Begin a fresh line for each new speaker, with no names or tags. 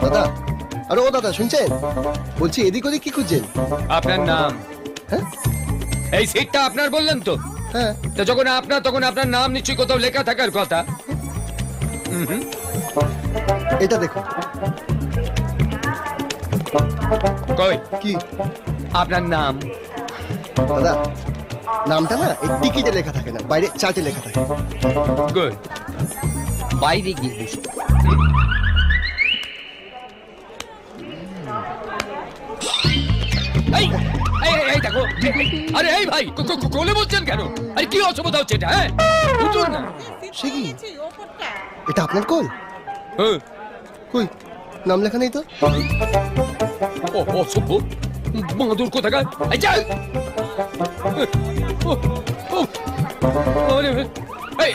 দাদা, আরে ও দাদা শুনছেন? বলছি এদিক ওদিক কি খুঁজছেন?
আপনার নাম?
হ্যাঁ
এই সিটটা আপনার বললেন তো?
হ্যাঁ।
তো যখন আপনার তখন আপনার নাম নিশ্চয়ই কোথাও লেখা থাকার কথা।
এটা দেখো।
কই
কি?
আপনার নাম?
দাদা, নামটা না এই টিকিটে লেখা থাকে না, বাইরে চার্টে লেখা থাকে।
গুড। বাইরে গিয়ে বসো। এই এই এই দেখো, আরে এই ভাই কোলে বলছেন কেন? আরে কি অসুবিধা হচ্ছে এটা? হ্যাঁ উঠুন না।
সে কি? এটা আপনার কল?
হ্যাঁ।
কই নাম লেখা নেই তো।
ও অসভ্য বাঁদর কোথাকার। এই চল। ও ও আরে এই